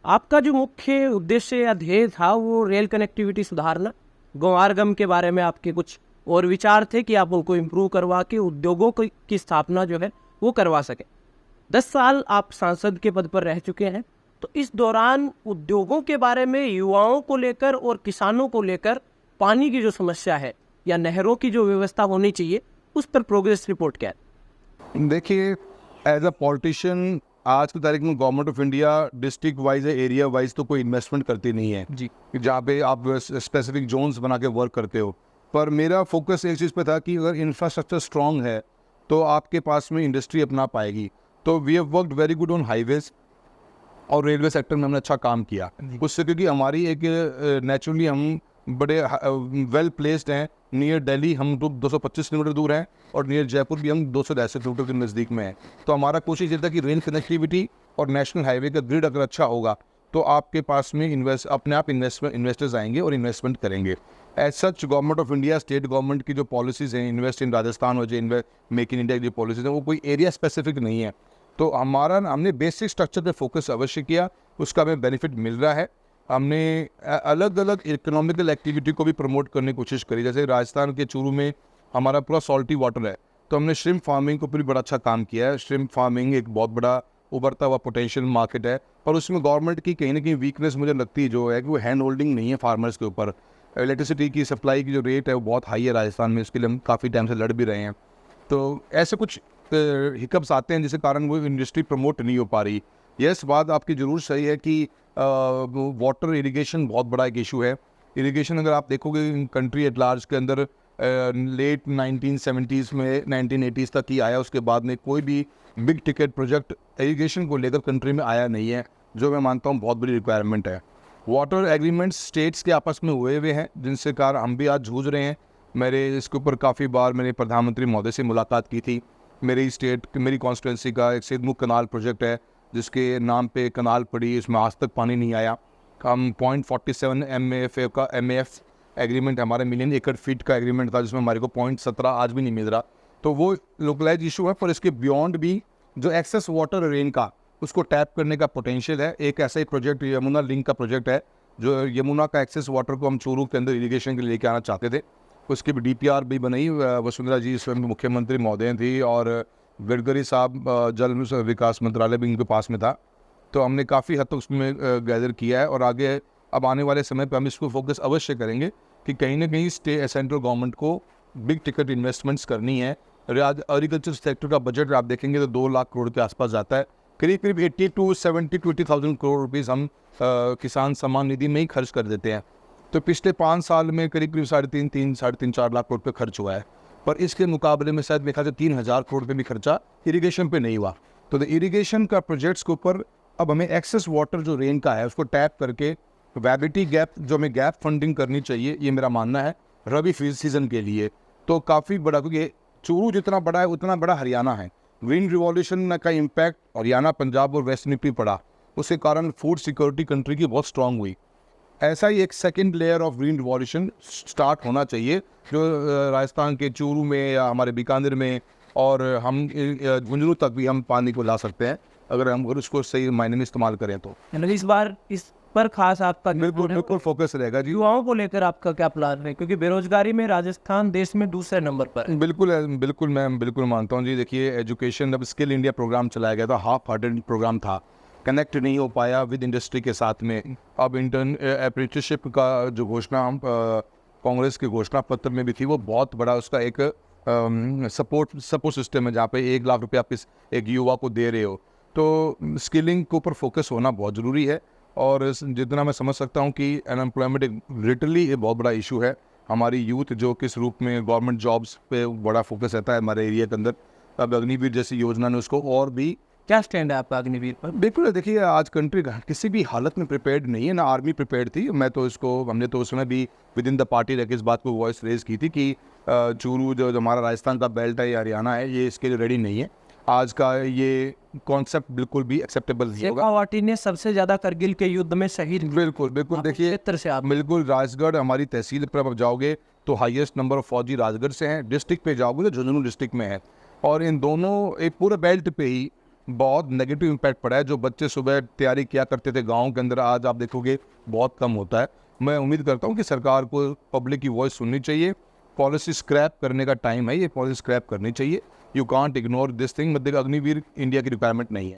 आपका जो मुख्य उद्देश्य या ध्येय था वो रेल कनेक्टिविटी सुधारना, गोवारगम के बारे में आपके कुछ और विचार थे कि आप उनको इम्प्रूव करवा के उद्योगों की स्थापना जो है वो करवा सके। 10 साल आप सांसद के पद पर रह चुके हैं, तो इस दौरान उद्योगों के बारे में, युवाओं को लेकर और किसानों को लेकर पानी की जो समस्या है या नहरों की जो व्यवस्था होनी चाहिए, उस पर प्रोग्रेस रिपोर्ट क्या है? देखिए, एज अ पॉलिटिशियन आज की तारीख में government of India district wise या एरिया वाइज तो कोई इन्वेस्टमेंट करती नहीं है जी। जहाँ पे आप स्पेसिफिक जोन्स बना के वर्क करते हो। पर मेरा फोकस एक चीज़ पे था कि अगर इंफ्रास्ट्रक्चर स्ट्रांग है तो आपके पास में इंडस्ट्री अपना पाएगी। तो we have worked very good on highways और रेलवे सेक्टर में हमने अच्छा काम किया उससे, क्योंकि हमारी एक नेचुरली हम बड़े वेल प्लेस्ड हैं। नियर दिल्ली हम तो 225 किलोमीटर दूर हैं और नियर जयपुर भी हम 280 किलोमीटर के नज़दीक में हैं। तो हमारा कोशिश ये था कि रेल कनेक्टिविटी और नेशनल हाईवे का ग्रिड अगर अच्छा होगा तो आपके पास में अपने आप इन्वेस्टर्स आएंगे और इन्वेस्टमेंट करेंगे। As such government of India, state government की जो पॉलिसीज़ हैं, इन्वेस्ट इन राजस्थान और जो मेक इन इंडिया की जो पॉलिसीज़ हैं वो कोई एरिया स्पेसिफिक नहीं है। तो हमने बेसिक स्ट्रक्चर पे फोकस अवश्य किया, उसका हमें बेनिफिट मिल रहा है। हमने अलग अलग इकोनॉमिकल एक्टिविटी को भी प्रमोट करने की कोशिश करी। जैसे राजस्थान के चूरू में हमारा पूरा सॉल्टी वाटर है, तो हमने श्रिम्प फार्मिंग को भी बड़ा अच्छा काम किया है। श्रिम्प फार्मिंग एक बहुत बड़ा उभरता हुआ पोटेंशियल मार्केट है, पर उसमें गवर्नमेंट की कहीं ना कहीं वीकनेस मुझे लगती है जो है कि वो हैंड होल्डिंग नहीं है फार्मर्स के ऊपर। इलेक्ट्रिसिटी की सप्लाई की जो रेट है वो बहुत हाई है राजस्थान में, इसके लिए हम काफ़ी टाइम से लड़ भी रहे हैं। तो ऐसे कुछ हिकअप्स आते हैं जिसके कारण वो इंडस्ट्री प्रमोट नहीं हो पा रही। यस, बात आपकी ज़रूर सही है कि वाटर इरिगेशन बहुत बड़ा एक इशू है। इरिगेशन अगर आप देखोगे कंट्री एट लार्ज के अंदर लेट 1970s में 1980s तक ही आया, उसके बाद में कोई भी बिग टिकट प्रोजेक्ट इरिगेशन को लेकर कंट्री में आया नहीं है, जो मैं मानता हूँ बहुत बड़ी रिक्वायरमेंट है। वाटर एग्रीमेंट्स स्टेट्स के आपस में हुए हुए हैं जिनसे कारण हम भी आज जूझ रहे हैं। मेरे इसके ऊपर काफ़ी बार मैंने प्रधानमंत्री महोदय से मुलाकात की थी। मेरी कॉन्स्टिट्यूंसी का एक सिद्धमुख कनाल प्रोजेक्ट है जिसके नाम पे कनाल पड़ी, इसमें आज तक पानी नहीं आया। हम 0.47 MAF एग्रीमेंट, हमारे मिलियन एकड़ फीट का एग्रीमेंट था जिसमें हमारे को 0.17 आज भी नहीं मिल रहा। तो वो लोकलाइज इशू है, पर इसके बियॉन्ड भी जो एक्सेस वाटर रेन का उसको टैप करने का पोटेंशियल है। एक ऐसा ही प्रोजेक्ट यमुना लिंक का प्रोजेक्ट है, जो यमुना का एक्सेस वाटर को हम चूरू के अंदर इरीगेशन के लिए लेके आना चाहते थे। उसकी भी DPR भी बनाई, वसुंधरा जी स्वयं मुख्यमंत्री महोदय थी और गडकरी साहब जल विकास मंत्रालय भी इनके पास में था। तो हमने काफ़ी हद तक उसमें गैदर किया है और आगे अब आने वाले समय पर हम इसको फोकस अवश्य करेंगे कि कहीं ना कहीं सेंट्रल गवर्नमेंट को बिग टिकट इन्वेस्टमेंट्स करनी है। एग्रीकल्चर सेक्टर का बजट आप देखेंगे तो 2 लाख करोड़ के आसपास जाता है। करीब 80 to 70 to 80,000 करोड़ रुपीज़ हम किसान सम्मान निधि में ही खर्च कर देते हैं। तो पिछले 5 साल में करीब 3.5-4 लाख करोड़ पे खर्च हुआ है, पर इसके मुकाबले में शायद मेरे ख्याल से 3,000 करोड़ पे भी खर्चा इरिगेशन पे नहीं हुआ। तो इरिगेशन का प्रोजेक्ट्स के ऊपर अब हमें एक्सेस वाटर जो रेन का है उसको टैप करके वैबिलिटी गैप, जो हमें गैप फंडिंग करनी चाहिए, ये मेरा मानना है रबी सीजन के लिए। तो काफ़ी बड़ा, क्योंकि चूरू जितना बड़ा है उतना बड़ा हरियाणा है। ग्रीन रिवॉल्यूशन का इम्पैक्ट हरियाणा, पंजाब और वेस्ट में भी पड़ा, उसके कारण फूड सिक्योरिटी कंट्री की बहुत स्ट्रांग हुई। ऐसा ही एक second layer of green revolution start होना चाहिए जो राजस्थान के चूरू में या हमारे बीकानेर में, और हम झुंझुनू तक भी हम पानी को ला सकते हैं अगर हम उसको सही मायने में इस्तेमाल करें तो। इस बार इस पर खास आपका बिल्कुल फोकस रहेगा जी। युवाओं को लेकर आपका क्या प्लान है, क्योंकि बेरोजगारी में राजस्थान देश में दूसरे नंबर पर है। बिल्कुल मैं बिल्कुल मानता हूँ जी। देखिए, एजुकेशन, अब स्किल इंडिया प्रोग्राम चलाया गया था, हाफ हार्टेड प्रोग्राम था, कनेक्ट नहीं हो पाया विद इंडस्ट्री के साथ में। अब अप्रेंटिसशिप का जो घोषणा हम कांग्रेस के घोषणा पत्र में भी थी, वो बहुत बड़ा उसका एक सपोर्ट सिस्टम है जहाँ पे 1 लाख रुपये आप एक युवा को दे रहे हो। तो स्किलिंग के ऊपर फोकस होना बहुत ज़रूरी है। और जितना मैं समझ सकता हूँ कि अनएम्प्लॉयमेंट एक लिटरली एक बहुत बड़ा इशू है। हमारी यूथ जो किस रूप में गवर्नमेंट जॉब्स पे बड़ा फोकस रहता है हमारे एरिया के अंदर, अब अग्निवीर जैसी योजना ने उसको और भी। क्या स्टैंड है आपका अग्निवीर पर? बिल्कुल, देखिए आज कंट्री किसी भी हालत में प्रिपेयर्ड नहीं है, ना आर्मी प्रिपेयर्ड थी। मैं तो इसको, हमने तो उस समय भी विद इन द पार्टी रह के इस बात को वॉइस रेज की थी कि चूरू जो हमारा राजस्थान का बेल्ट है या हरियाणा है, ये इसके लिए रेडी नहीं है। आज का ये कॉन्सेप्ट बिल्कुल भी एक्सेप्टेबल नहीं होगा। शेखावाटी ने सबसे ज्यादा करगिल के युद्ध में शहीद। बिल्कुल देखिए, क्षेत्र से आप बिल्कुल राजगढ़ हमारी तहसील पर आप जाओगे तो हाईएस्ट नंबर ऑफ फौजी राजगढ़ से हैं। डिस्ट्रिक्ट पे जाओगे तो झुंझुनू डिस्ट्रिक्ट में है। और इन दोनों एक पूरे बेल्ट पे ही बहुत नेगेटिव इम्पैक्ट पड़ा है। जो बच्चे सुबह तैयारी किया करते थे गाँव के अंदर, आज आप देखोगे बहुत कम होता है। मैं उम्मीद करता हूँ कि सरकार को पब्लिक की वॉइस सुननी चाहिए। पॉलिसी स्क्रैप करने का टाइम है, ये पॉलिसी स्क्रैप करनी चाहिए। You can't ignore this thing. मतलब अग्निवीर इंडिया की रिक्वायरमेंट नहीं है।